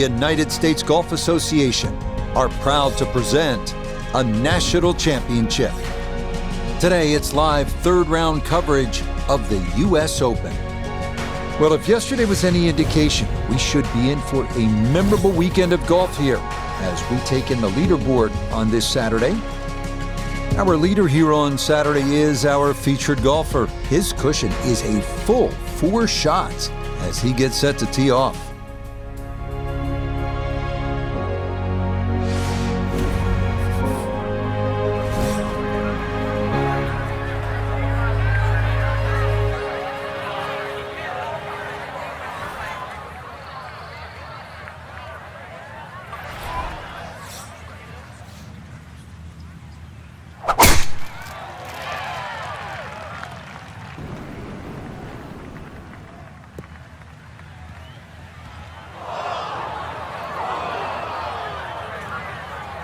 United States Golf Association are proud to present a national championship. Today, it's live third-round coverage of the U.S. Open. Well, if yesterday was any indication, we should be in for a memorable weekend of golf here as we take in the leaderboard on this Saturday. Our leader here on Saturday is our featured golfer. His cushion is a full 4 shots as he gets set to tee off.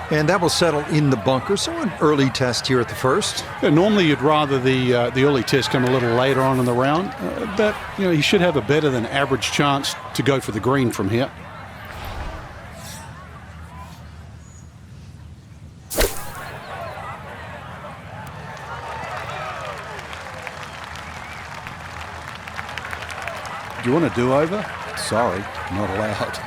And that will settle in the bunker, so an early test here at the first. Yeah, normally you'd rather the early test come a little later on in the round, but he should have a better than average chance to go for the green from here. Do you want a do-over? Sorry, not allowed.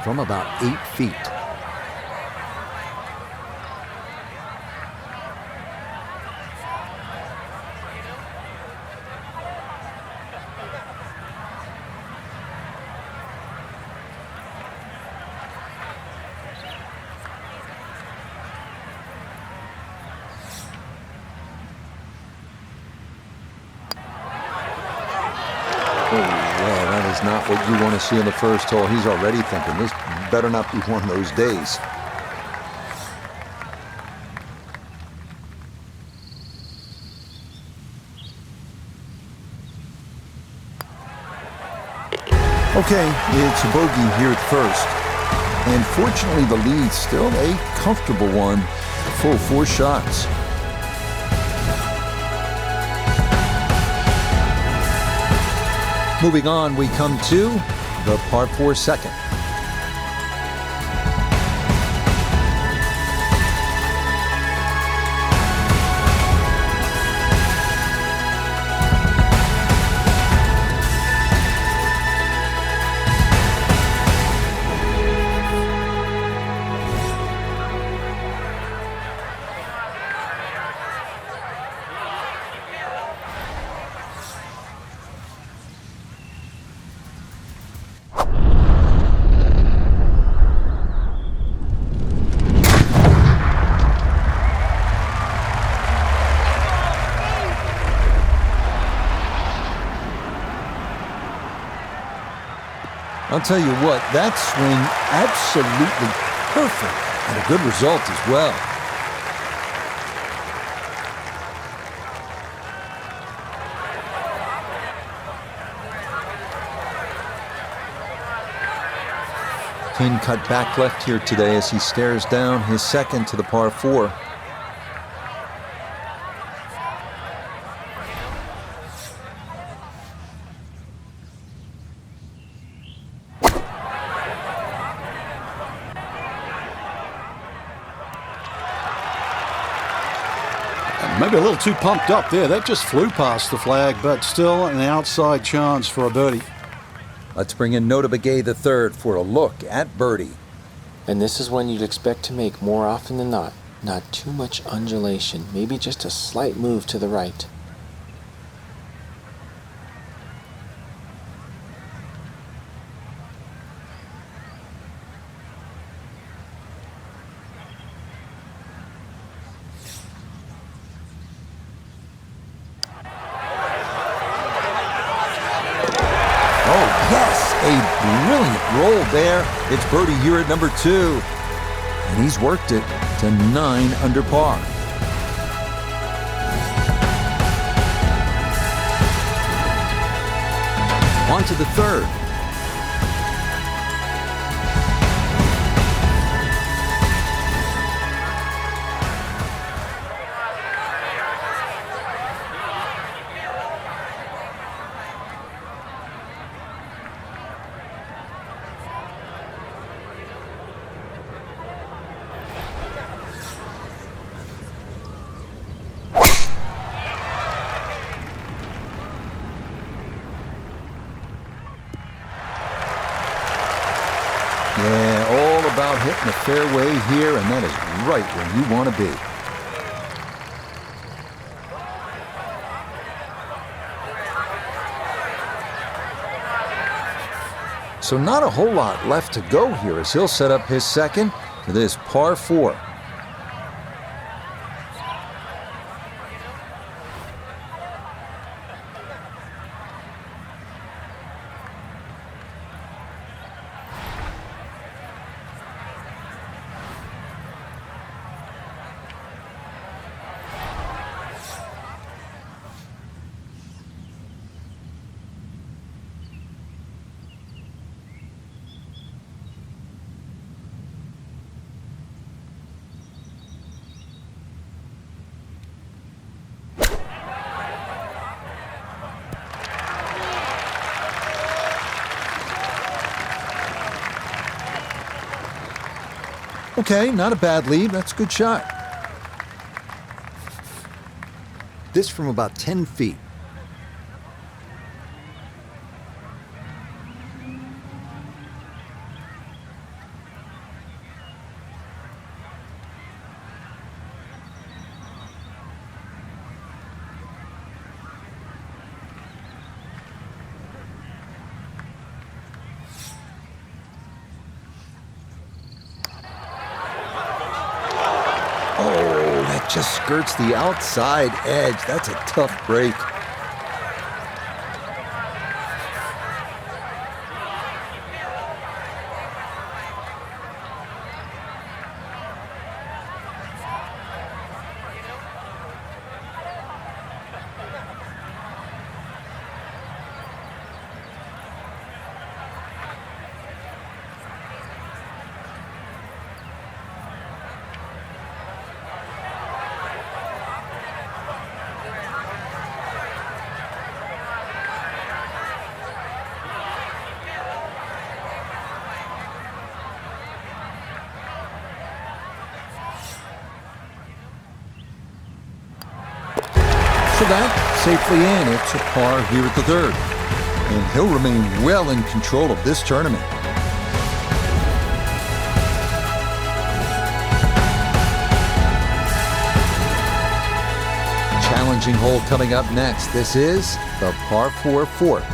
From about 8 feet. Not what you want to see in the first hole. He's already thinking this better not be one of those days. Okay, it's a bogey here at first. And fortunately, the lead's still a comfortable one. A full 4 shots. Moving on, we come to the par 4 second. I'll tell you what, that swing absolutely perfect and a good result as well. Pin cut back left here today as he stares down his second to the par 4. Maybe a little too pumped up there. That just flew past the flag, but still an outside chance for a birdie. Let's bring in Notah Begay III for a look at birdie. And this is one you'd expect to make more often than not. Not too much undulation, maybe just a slight move to the right. yes, a brilliant roll there. It's birdie here at number 2. And he's worked it to 9 under par. On to the 3rd. Yeah, all about hitting the fairway here, and that is right where you want to be. So not a whole lot left to go here as he'll set up his second to this par 4. Okay, not a bad lead. That's a good shot. This from about 10 feet. Just skirts the outside edge. That's a tough break. So that safely in. It's a par here at the 3rd. And he'll remain well in control of this tournament. Challenging hole coming up next. This is the par 4 4th.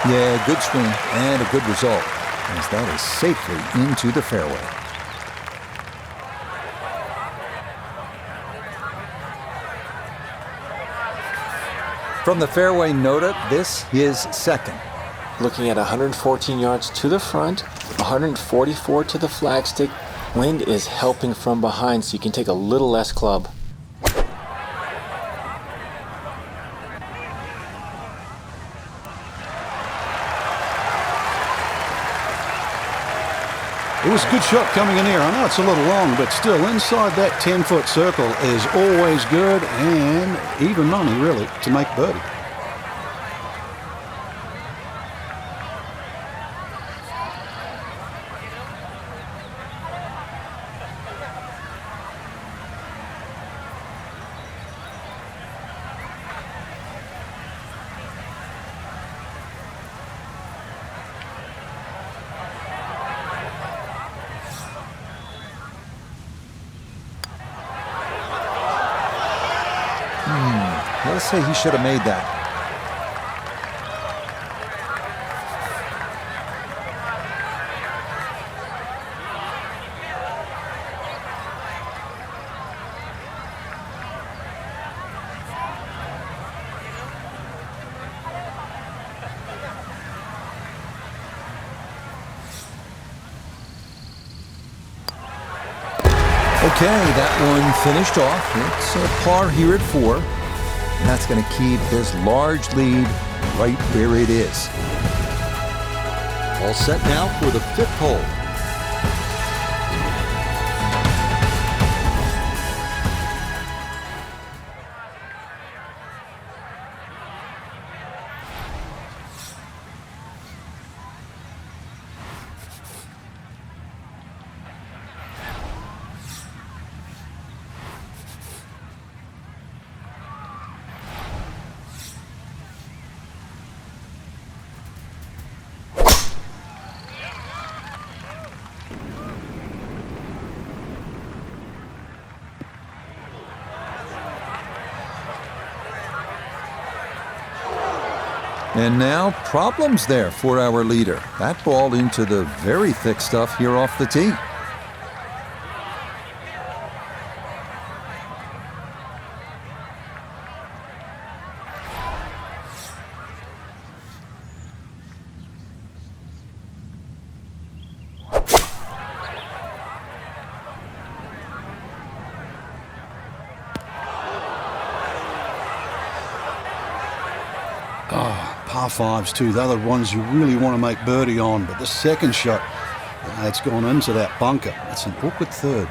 Yeah, good swing and a good result, as that is safely into the fairway. From the fairway nota, this is second. Looking at 114 yards to the front, 144 to the flagstick. Wind is helping from behind, so you can take a little less club. It was a good shot coming in here. I know it's a little long, but still inside that 10-foot circle is always good, and even money, really, to make birdie. Let's say he should have made that. Okay, that one finished off. It's a par here at 4. And that's going to keep his large lead right where it is. All set now for the 5th hole. And now, problems there for our leader. That ball into the very thick stuff here off the tee. Par 5s too. The other ones you really want to make birdie on, but the second shot, it's gone into that bunker. That's an awkward third.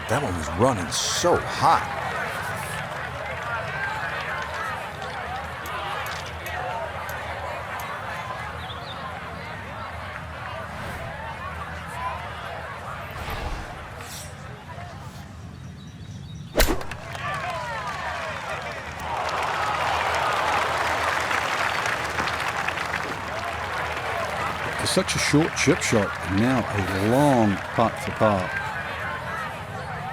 That one was running so hot. For such a short chip shot, now a long putt for par.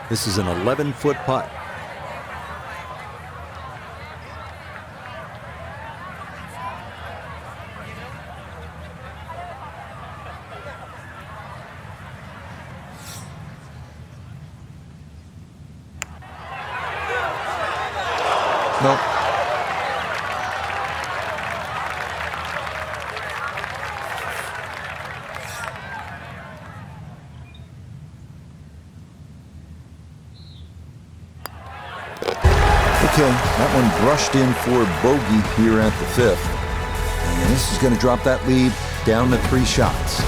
This is an 11-foot putt. Nope. Okay, that one brushed in for bogey here at the 5th. And this is going to drop that lead down to 3 shots.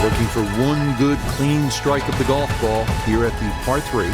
Looking for one good clean strike of the golf ball here at the par 3.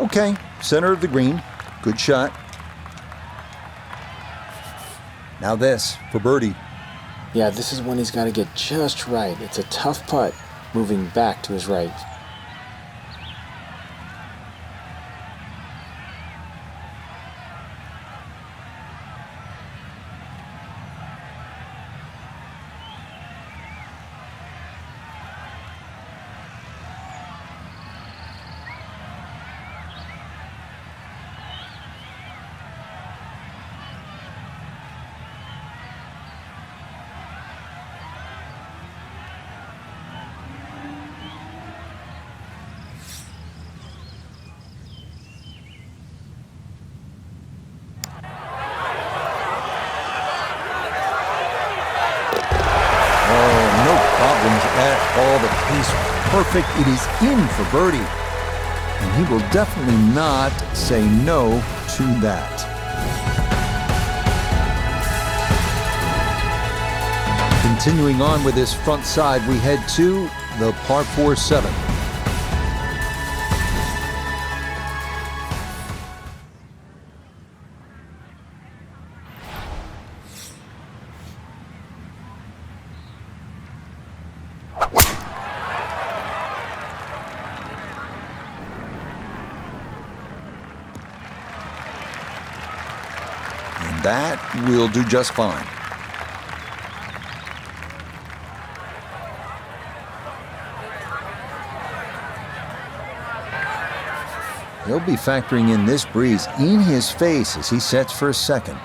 Okay, center of the green. Good shot. Now this for birdie. Yeah, this is one he's got to get just right. It's a tough putt moving back to his right. Oh, no problems at all. The pace perfect. It is in for birdie. And he will definitely not say no to that. Continuing on with this front side, we head to the par 4 7. And that will do just fine. He'll be factoring in this breeze in his face as he sets for a second.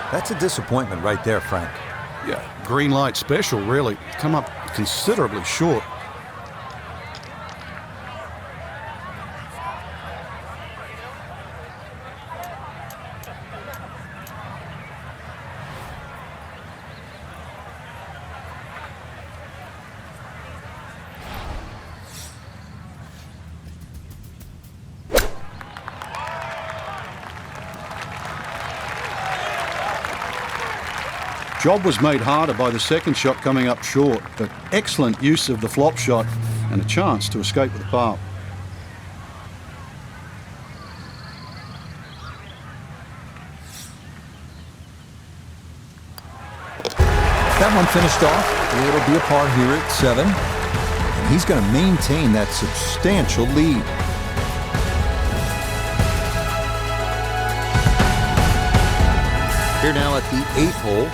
That's a disappointment right there, Frank. Yeah, green light special, really. Come up considerably short. Job was made harder by the second shot coming up short, but excellent use of the flop shot and a chance to escape with a par. That one finished off. It'll be a par here at 7. And he's going to maintain that substantial lead. Here now at the 8th hole.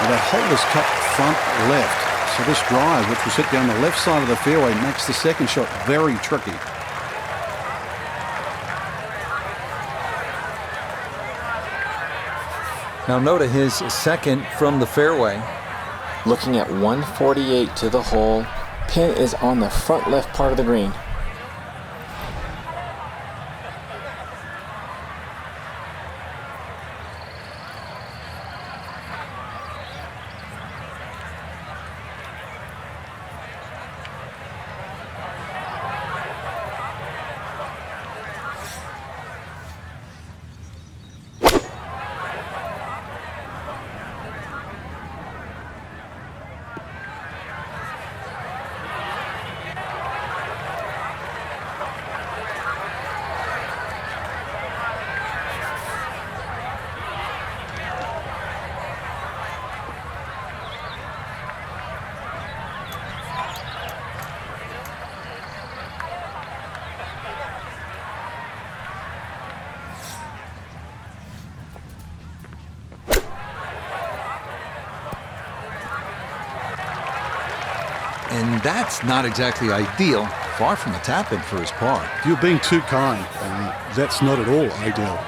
That hole is cut front left, so this drive, which was hit down the left side of the fairway, makes the second shot very tricky. Now note his second from the fairway. Looking at 148 to the hole. Pin is on the front left part of the green. And that's not exactly ideal. Far from a tap-in for his par. You're being too kind. That's not at all ideal.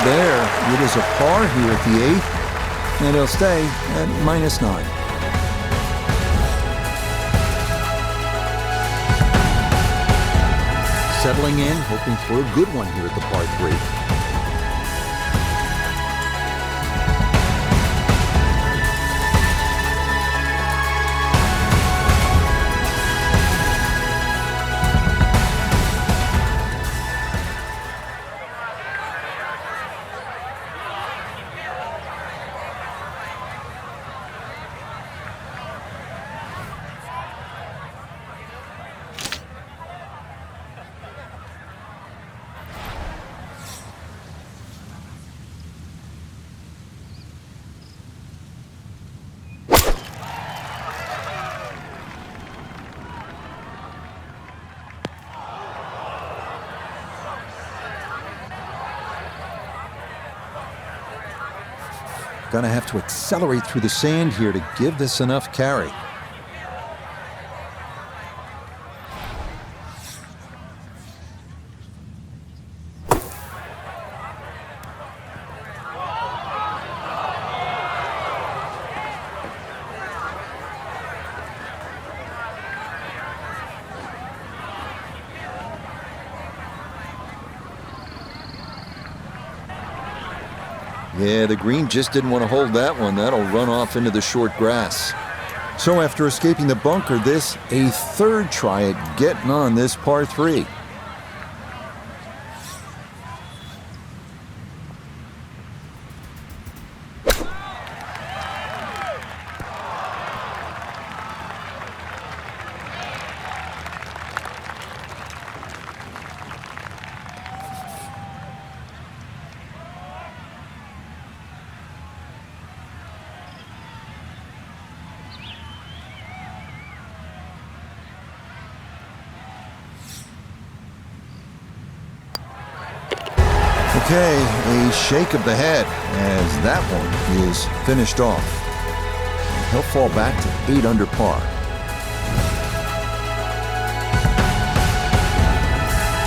there. It is a par here at the 8th, and he'll stay at -9. Settling in, hoping for a good one here at the par 3. Gonna have to accelerate through the sand here to give this enough carry. Yeah, the green just didn't want to hold that one. That'll run off into the short grass. So after escaping the bunker, this a third try at getting on this par 3. Okay, a shake of the head as that one is finished off. He'll fall back to 8 under par.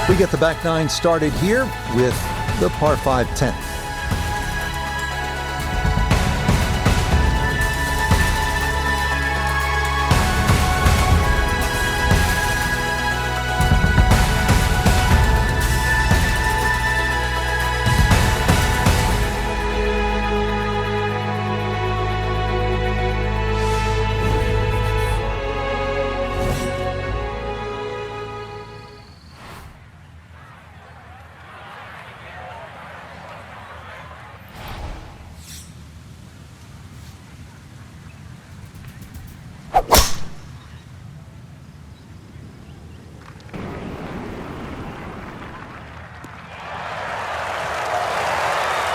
We get the back 9 started here with the par 5 10th.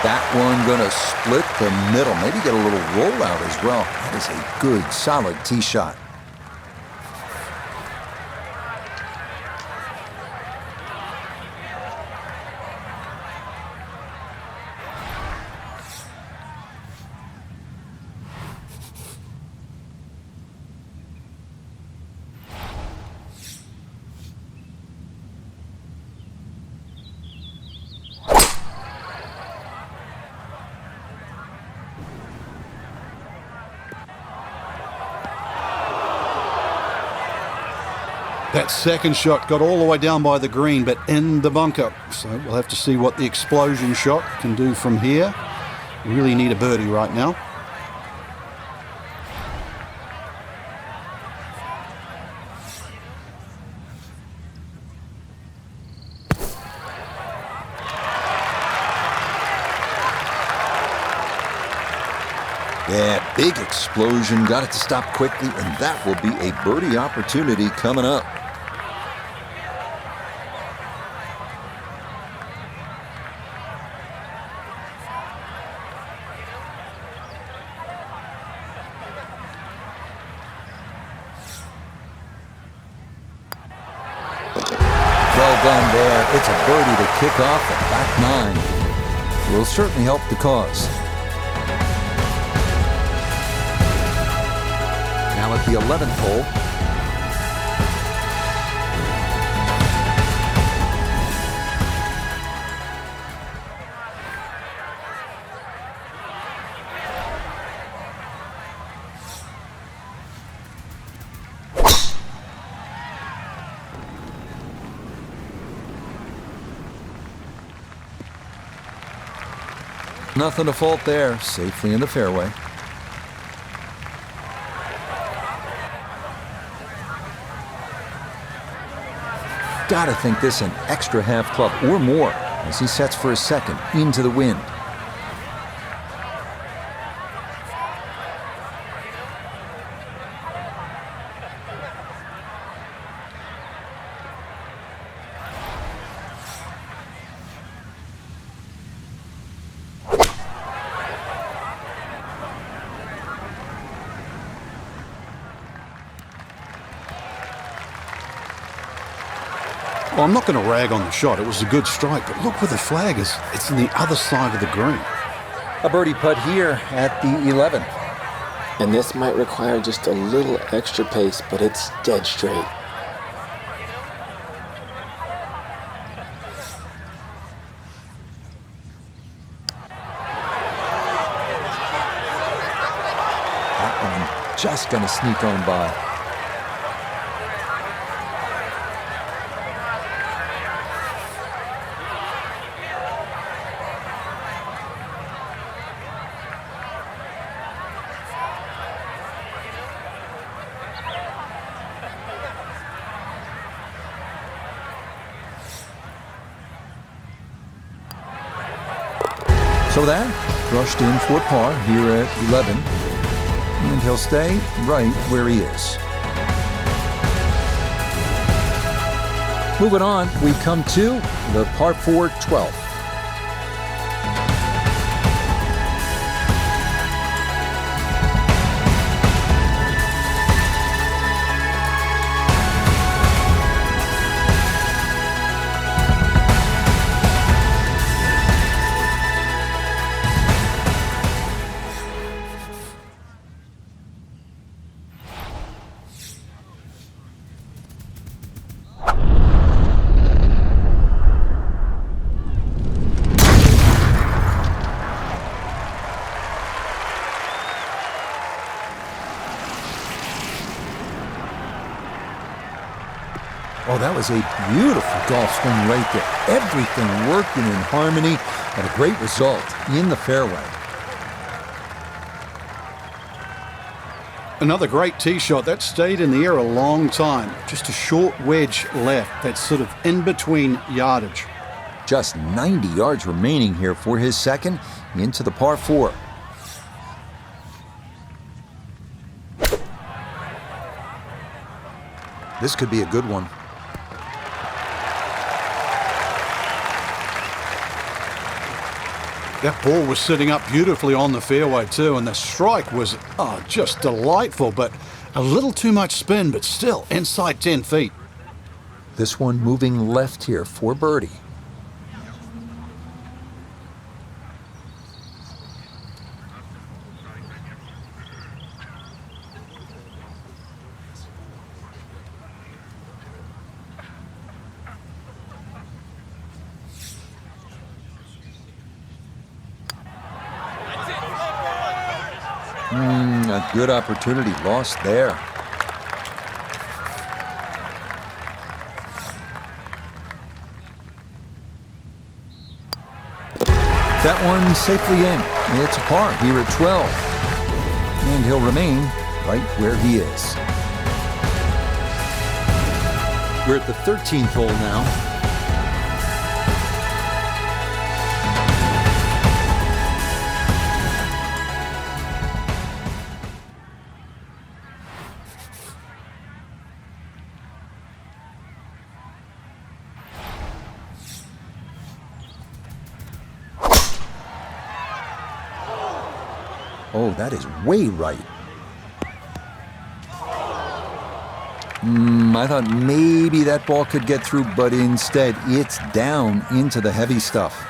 That one gonna split the middle, maybe get a little rollout as well. That is a good, solid tee shot. That second shot got all the way down by the green, but in the bunker. So we'll have to see what the explosion shot can do from here. We really need a birdie right now. Yeah, big explosion. Got it to stop quickly, and that will be a birdie opportunity coming up. Well done there. It's a birdie to kick off the back 9. Will certainly help the cause. Now at the 11th hole. Nothing to fault there, safely in the fairway. Gotta think this an extra half club or more as he sets for his second into the wind. Well, I'm not going to rag on the shot. It was a good strike, but look where the flag is. It's on the other side of the green. A birdie putt here at the 11th. And this might require just a little extra pace, but it's dead straight. That one just gonna sneak on by. So that brushed in for par here at 11, and he'll stay right where he is. Moving on, we come to the par 4 12th. Oh, that was a beautiful golf swing right there. Everything working in harmony and a great result in the fairway. Another great tee shot. That stayed in the air a long time. Just a short wedge left. That's sort of in between yardage. Just 90 yards remaining here for his second into the par 4. This could be a good one. That ball was sitting up beautifully on the fairway too, and the strike was just delightful, but a little too much spin, but still inside 10 feet. This one moving left here for birdie. A good opportunity lost there. That one safely in. It's a par here at 12. And he'll remain right where he is. We're at the 13th hole now. Oh, that is way right. I thought maybe that ball could get through, but instead it's down into the heavy stuff.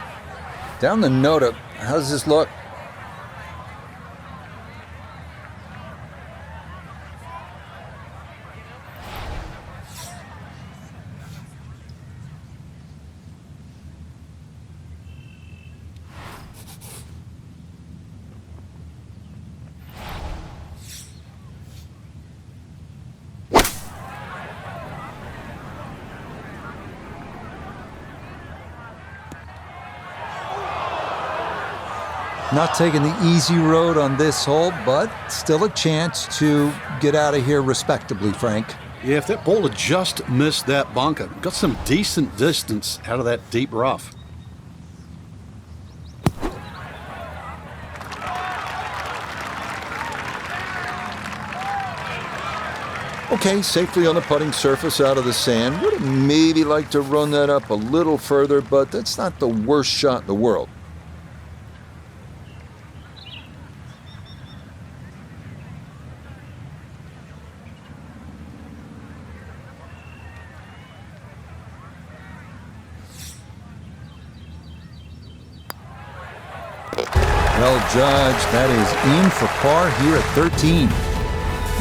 Down the Nota, how does this look? Not taking the easy road on this hole, but still a chance to get out of here respectably, Frank. Yeah, if that ball had just missed that bunker, got some decent distance out of that deep rough. Okay, safely on the putting surface out of the sand. Would have maybe liked to run that up a little further, but that's not the worst shot in the world. Well judged, that is in for par here at 13.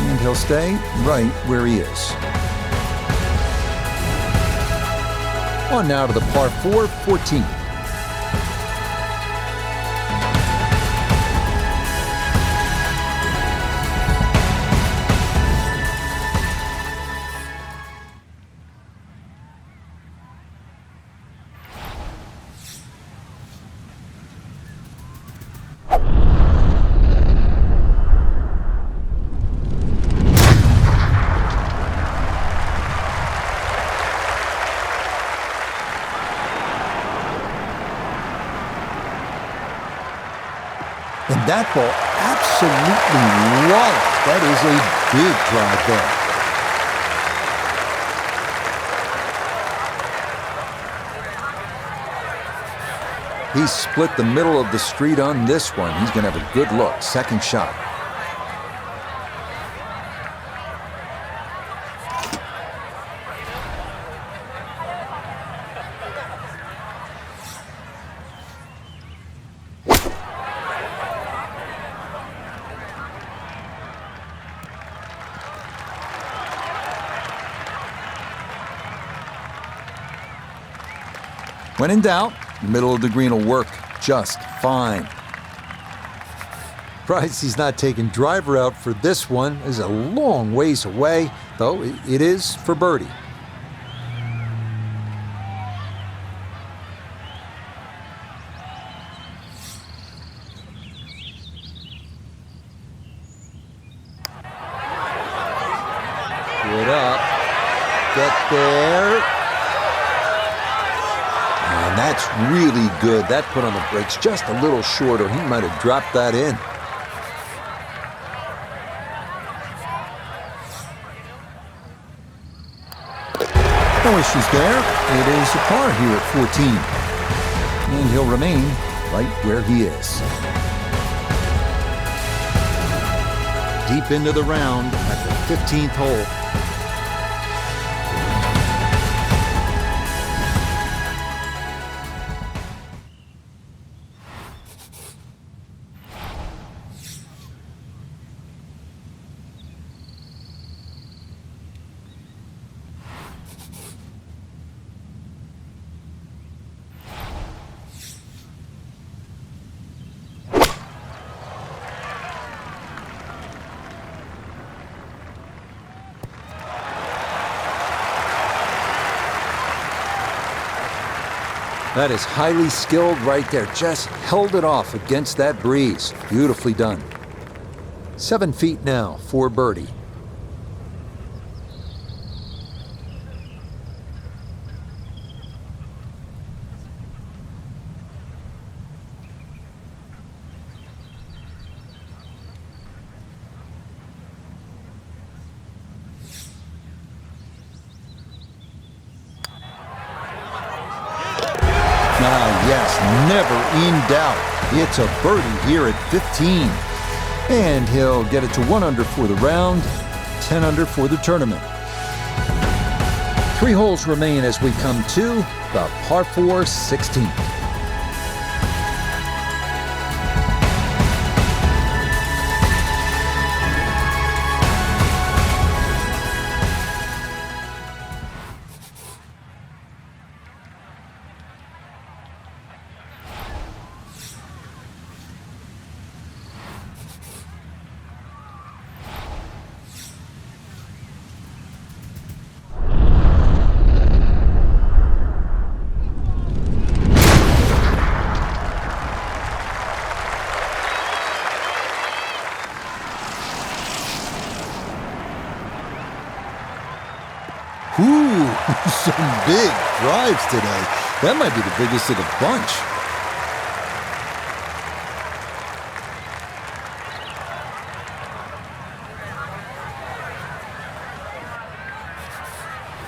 And he'll stay right where he is. On now to the par 4, 14. And that ball absolutely walloped. That is a big drive there. He split the middle of the street on this one. He's going to have a good look. Second shot. When in doubt, the middle of the green will work just fine. Surprised he's not taking driver out for this one. It's a long ways away, though it is for birdie. Get up, get there. And that's really good. That put on the brakes just a little short, or he might have dropped that in. No issues there. It is a par here at 14. And he'll remain right where he is. Deep into the round at the 15th hole. That is highly skilled right there. Just held it off against that breeze. Beautifully done. 7 feet now for birdie. Yes, never in doubt. It's a birdie here at 15. And he'll get it to 1 under for the round, 10 under for the tournament. 3 holes remain as we come to the par 4 16th. Ooh, some big drives today. That might be the biggest of the bunch.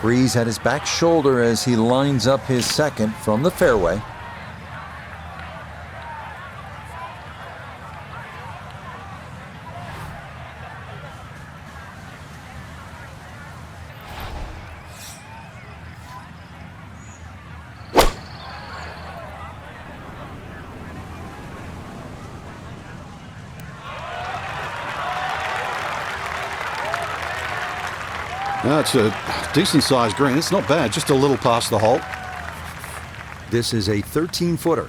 Breeze at his back shoulder as he lines up his second from the fairway. That's a decent-sized green. It's not bad, just a little past the hole. This is a 13-footer.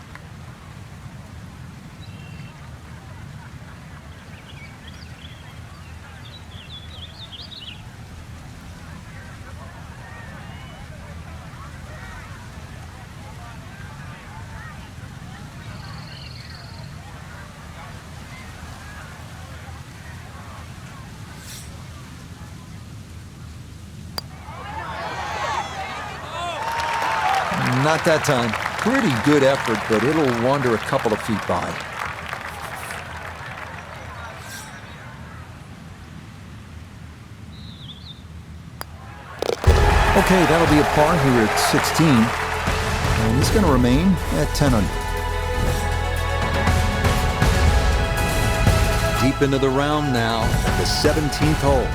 Not that time. Pretty good effort, but it'll wander a couple of feet by. Okay, that'll be a par here at 16. And he's going to remain at 10 under. Deep into the round now, the 17th hole.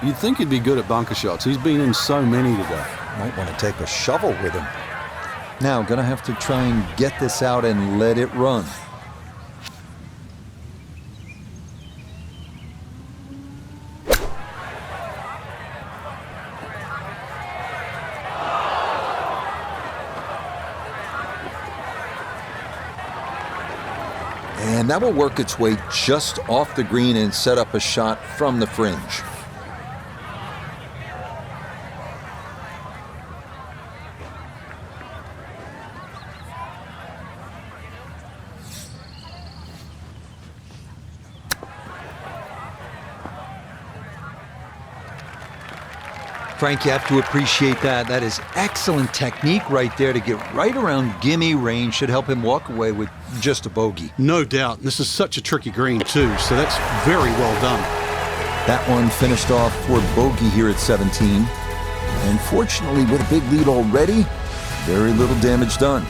You'd think he'd be good at bunker shots. He's been in so many today. Might want to take a shovel with him. Now, gonna have to try and get this out and let it run. And that will work its way just off the green and set up a shot from the fringe. Frank, you have to appreciate that. That is excellent technique right there to get right around gimme range. Should help him walk away with just a bogey. No doubt. This is such a tricky green, too, so that's very well done. That one finished off for bogey here at 17. And fortunately, with a big lead already, very little damage done.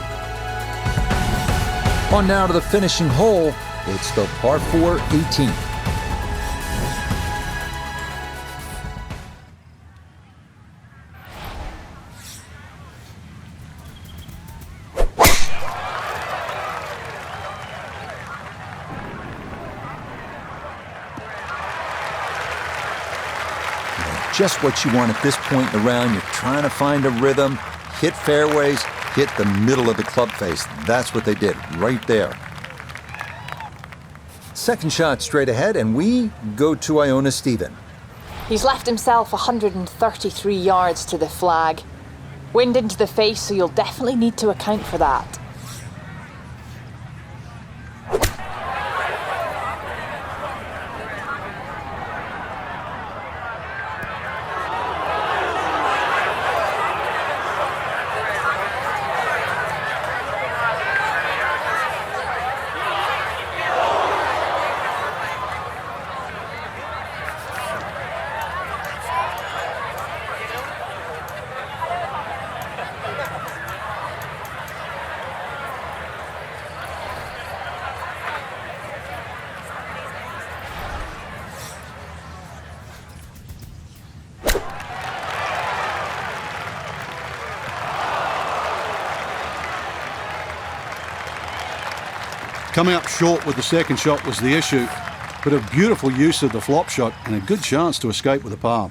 On now to the finishing hole. It's the par 4 18. Just what you want at this point in the round. You're trying to find a rhythm, hit fairways, hit the middle of the club face. That's what they did right there. Second shot straight ahead, and we go to Iona Stephen. He's left himself 133 yards to the flag. Wind into the face, so you'll definitely need to account for that. Coming up short with the second shot was the issue, but a beautiful use of the flop shot and a good chance to escape with a par.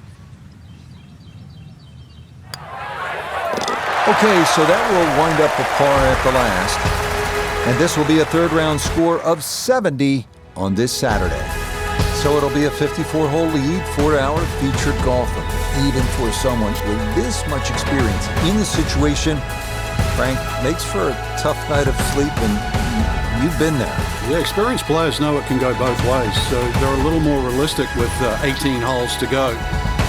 Okay, so that will wind up a par at the last. And this will be a third-round score of 70 on this Saturday. So it'll be a 54-hole lead, 4-hour featured golfer. Even for someone with this much experience in the situation, Frank, makes for a tough night of sleep, and you've been there. Yeah, experienced players know it can go both ways, so they're a little more realistic with 18 holes to go.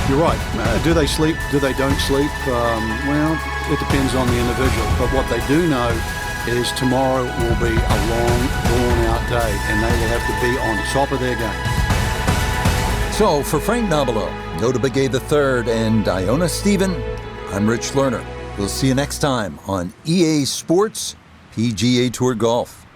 You're right. Do they sleep? Do they don't sleep? Well, it depends on the individual. But what they do know is tomorrow will be a long, drawn-out day, and they will have to be on top of their game. So, for Frank Nobilo, Notah Begay III, and Iona Stephen, I'm Rich Lerner. We'll see you next time on EA Sports PGA Tour Golf.